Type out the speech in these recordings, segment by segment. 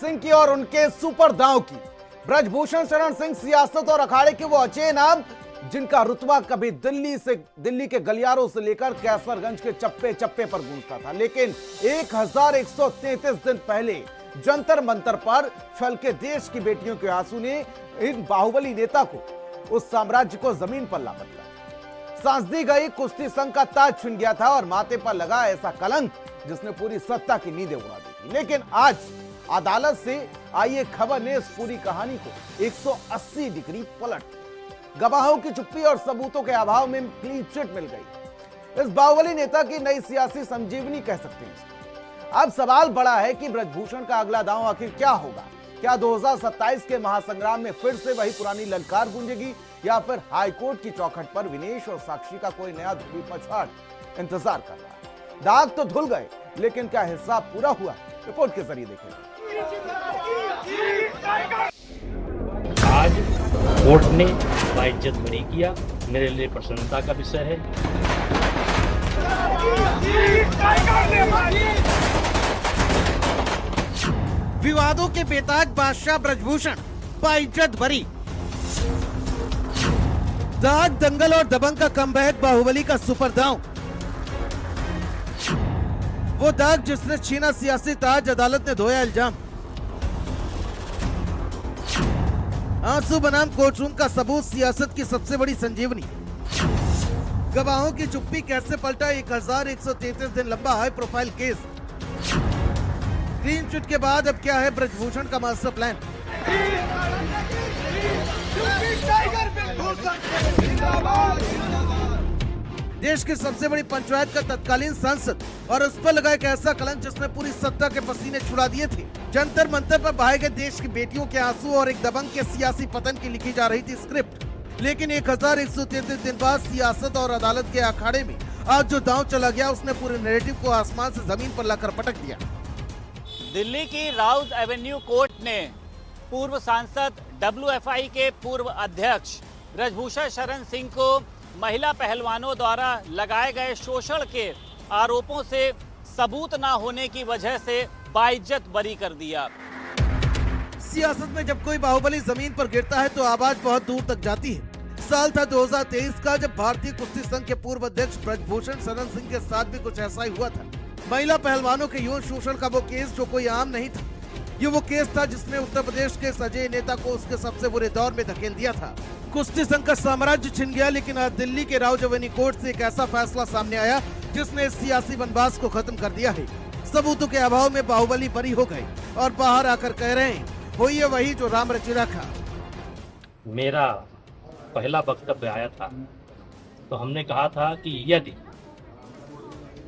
सिंह की और उनके सुपर दांव की। ब्रजभूषण शरण सिंह सियासत और अखाड़े के वो अचे नाम जिनका रुतबा कभी दिल्ली के गलियारों से लेकर कैसरगंज के चप्पे चप्पे पर गूंजता था, लेकिन 1133 दिन पहले जंतर मंतर पर छल के देश की बेटियों के आंसू ने इन बाहुबली नेता को, उस साम्राज्य को जमीन पर ला बदला। सांस दी गई कुश्ती संघ का ताज छिन गया था और माथे पर लगा ऐसा कलंक जिसने पूरी सत्ता की नींदें उड़ा दी थी। लेकिन आज अदालत से आई एक खबर ने इस पूरी कहानी को 180 डिग्री पलट दिया। गवाहों की चुप्पी और सबूतों के अभाव में क्लीन चिट मिल गई। इस बाहुबली नेता की नई सियासी संजीवनी कह सकते हैं इसको। अब सवाल बड़ा है कि ब्रजभूषण का अगला दांव आखिर क्या होगा? क्या 2027 के महासंग्राम में फिर से वही पुरानी ललकार गूंजेगी या फिर हाईकोर्ट की चौखट पर विनेश और साक्षी का कोई नया धुबी पछाड़ इंतजार कर रहा है? दाग तो धुल गए, लेकिन क्या हिसाब पूरा हुआ? रिपोर्ट के जरिए देखेंगे। आज कोर्ट ने बाइज्जत बरी किया, मेरे लिए प्रसन्नता का विषय है। विवादों के बेताज बादशाह ब्रजभूषण बाइज्जत बरी। दाग, दंगल और दबंग का कमबैक बाहुबली का सुपर दांव। वो दाग जिसने छीना सियासी ताज, अदालत ने धोया इल्जाम। आंसू बनाम कोर्टरूम का सबूत, सियासत की सबसे बड़ी संजीवनी। गवाहों की चुप्पी कैसे पलटा 1133 दिन लंबा high profile case. Clean chit के बाद अब क्या है ब्रजभूषण का मास्टर प्लान? देश की सबसे बड़ी पंचायत का तत्कालीन सांसद और उस पर लगा एक ऐसा कलंक जिसने पूरी सत्ता के पसीने छुड़ा दिए थे। जंतर मंतर पर बहाए गए देश की बेटियों के आंसू और एक दबंग के सियासी पतन की लिखी जा रही थी स्क्रिप्ट। लेकिन 1133 दिन बाद सियासत और अदालत के अखाड़े में आज जो दांव चला गया उसने पूरे नैरेटिव को आसमान से जमीन पर लाकर पटक दिया। दिल्ली की राउज एवेन्यू कोर्ट ने पूर्व सांसद WFI के पूर्व अध्यक्ष ब्रजभूषण शरण सिंह को महिला पहलवानों द्वारा लगाए गए शोषण के आरोपों से सबूत ना होने की वजह से बाइज्जत बरी कर दिया। सियासत में जब कोई बाहुबली जमीन पर गिरता है तो आवाज बहुत दूर तक जाती है। साल था 2023 का, जब भारतीय कुश्ती संघ के पूर्व अध्यक्ष ब्रजभूषण शरण सिंह के साथ भी कुछ ऐसा ही हुआ था। महिला पहलवानों के यौन शोषण का वो केस जो कोई आम नहीं था। ये वो केस था जिसने उत्तर प्रदेश के सजे नेता को उसके सबसे बुरे दौर में धकेल दिया था। कुश्ती संघ का साम्राज्य छिन गया, लेकिन आज दिल्ली के राउज एवेन्यू कोर्ट से एक ऐसा फैसला सामने आया जिसने इस सियासी बनबास को खत्म कर दिया है। सबूतों के अभाव में बाहुबली बरी हो गए और बाहर आकर कह रहे हैं हो ये वही जो राम रचि रखा। मेरा पहला वक्तव्य आया था तो हमने कहा था कि यदि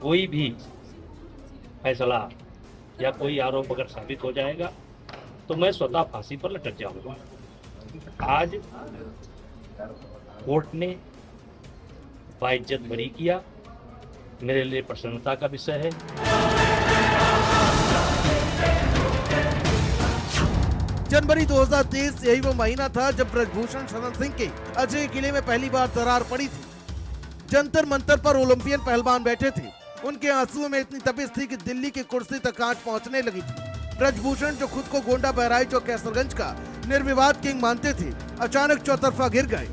कोई भी फैसला या कोई आरोप अगर साबित हो जाएगा तो मैं स्वतः फांसी पर लटक जाऊंगा। आज कोर्ट ने बाइज्जत बरी किया, मेरे लिए प्रसन्नता का विषय है। जनवरी 2023 यही वो महीना था जब ब्रजभूषण शरण सिंह के अजय किले में पहली बार दरार पड़ी थी। जंतर मंतर पर ओलंपियन पहलवान बैठे थे। उनके आंसुओं में इतनी तपिश थी कि दिल्ली की कुर्सी तक आंच पहुंचने लगी थी। ब्रजभूषण जो खुद को गोंडा, बहराइच और कैसरगंज का निर्विवाद किंग मानते थे, अचानक चौतरफा गिर गए।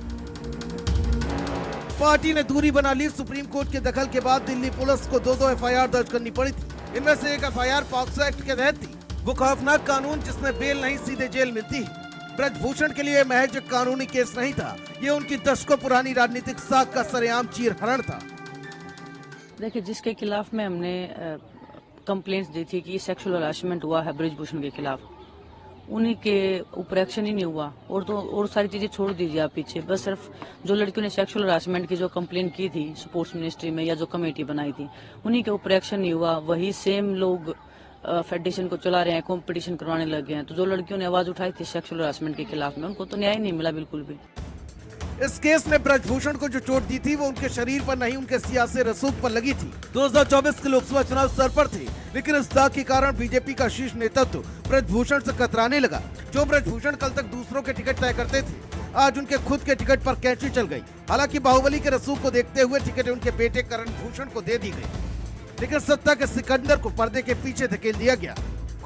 पार्टी ने दूरी बना ली। सुप्रीम कोर्ट के दखल के बाद दिल्ली पुलिस को 2 FIR दर्ज करनी पड़ी थी। इनमें से एक FIR पॉक्सो एक्ट के तहत थी। वो खौफनाक कानून जिसमें बेल नहीं सीधे जेल मिलती है। ब्रजभूषण के लिए महज एक कानूनी केस नहीं था, ये उनकी दशकों पुरानी राजनीतिक साख का सरेआम चीरहरण था। देखिए, जिसके खिलाफ में हमने कंप्लेंट्स दी थी कि सेक्सुअल हरासमेंट हुआ है ब्रजभूषण के खिलाफ, उन्हीं के ऊपर एक्शन ही नहीं हुआ। और सारी चीजें छोड़ दीजिए आप पीछे, बस सिर्फ जो लड़कियों ने सेक्सुअल हरासमेंट की जो कंप्लेंट की थी स्पोर्ट्स मिनिस्ट्री में या जो कमेटी बनाई थी, उन्हीं के ऊपर एक्शन नहीं हुआ। वही सेम लोग फेडरेशन को चला रहे हैं, कंपटीशन करवाने लगे हैं। तो जो लड़कियों ने आवाज उठाई थी सेक्सुअल हरासमेंट के खिलाफ में, उनको तो न्याय नहीं मिला बिल्कुल भी। इस केस में ब्रजभूषण को जो चोट दी थी वो उनके शरीर पर नहीं, उनके सियासी रसूख पर लगी थी। 2024 के लोकसभा चुनाव सर पर थे, लेकिन इस दाग के कारण बीजेपी का शीर्ष नेतृत्व ब्रजभूषण से कतराने लगा। जो ब्रजभूषण कल तक दूसरों के टिकट तय करते थे, आज उनके खुद के टिकट पर कैंची चल गई। हालांकि बाहुबली के रसूख को देखते हुए टिकट उनके बेटे करण भूषण को दे दी गई, लेकिन सत्ता के सिकंदर को पर्दे के पीछे धकेल दिया गया।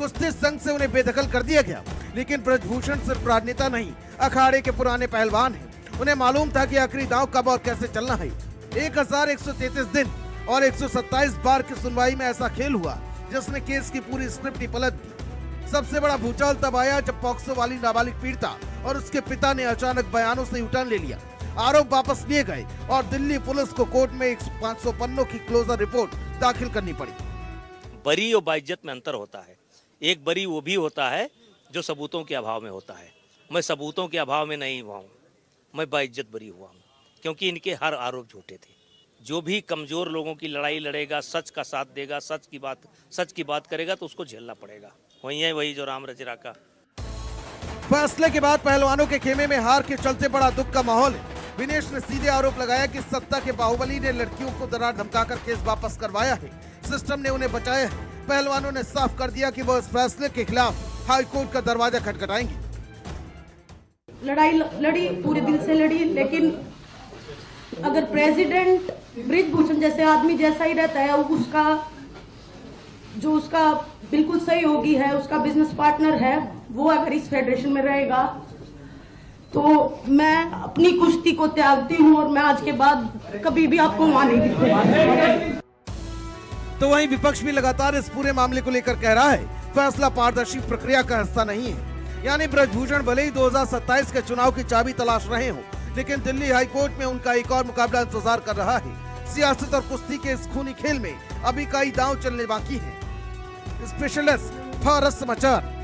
कुश्ती संघ से उन्हें बेदखल कर दिया गया। लेकिन ब्रजभूषण सिर्फ राजनेता नहीं, अखाड़े के पुराने पहलवान हैं। उन्हें मालूम था कि आखिरी दांव कब और कैसे चलना है। 1133 दिन और 127 बार की सुनवाई में ऐसा खेल हुआ जिसने केस की पूरी स्क्रिप्ट ही पलट दी। सबसे बड़ा भूचाल तब आया जब पॉक्सो वाली नाबालिग पीड़िता और उसके पिता ने अचानक बयानों से यूटर्न ले लिया। आरोप वापस लिए गए और दिल्ली पुलिस को कोर्ट में 500 पन्नों की क्लोजर रिपोर्ट दाखिल करनी पड़ी। बरी और बाइज्जत में अंतर होता है। एक बरी वो भी होता है जो सबूतों के अभाव में होता है। मैं सबूतों के अभाव में नहीं हुआ हूँ, मैं बाइज्जत बरी हुआ हूँ, क्योंकि इनके हर आरोप झूठे थे। जो भी कमजोर लोगों की लड़ाई लड़ेगा, सच का साथ देगा, सच की बात करेगा तो उसको झेलना पड़ेगा। वही है वही जो राम रच राका। फैसले के बाद पहलवानों के खेमे में हार के चलते बड़ा दुख का माहौल है। विनेश ने सीधे आरोप लगाया कि सत्ता के बाहुबली ने लड़कियों को डरा धमकाकर केस वापस करवाया है, सिस्टम ने उन्हें बचाया है। पहलवानों ने साफ कर दिया कि वो इस फैसले के खिलाफ हाई कोर्ट का दरवाजा खटखटाएंगे। लड़ाई लड़ी, पूरे दिल से लड़ी, लेकिन अगर प्रेसिडेंट ब्रिजभूषण जैसे आदमी जैसा ही रहता है, उसका बिल्कुल सहयोगी है, उसका बिजनेस पार्टनर है, वो अगर इस फेडरेशन में रहेगा तो मैं अपनी कुश्ती को त्यागती हूँ और मैं आज के बाद कभी भी आपको वहां नहीं दिखूंगा। तो वहीं विपक्ष भी लगातार इस पूरे मामले को लेकर कह रहा है फैसला पारदर्शी प्रक्रिया का हिस्सा नहीं है। यानी ब्रजभूषण भले ही 2027 के चुनाव की चाबी तलाश रहे हो, लेकिन दिल्ली हाई कोर्ट में उनका एक और मुकाबला इंतजार कर रहा है। सियासत और कुश्ती के इस खूनी खेल में अभी कई दांव चलने बाकी हैं। स्पेशल डेस्क, भारत समाचार।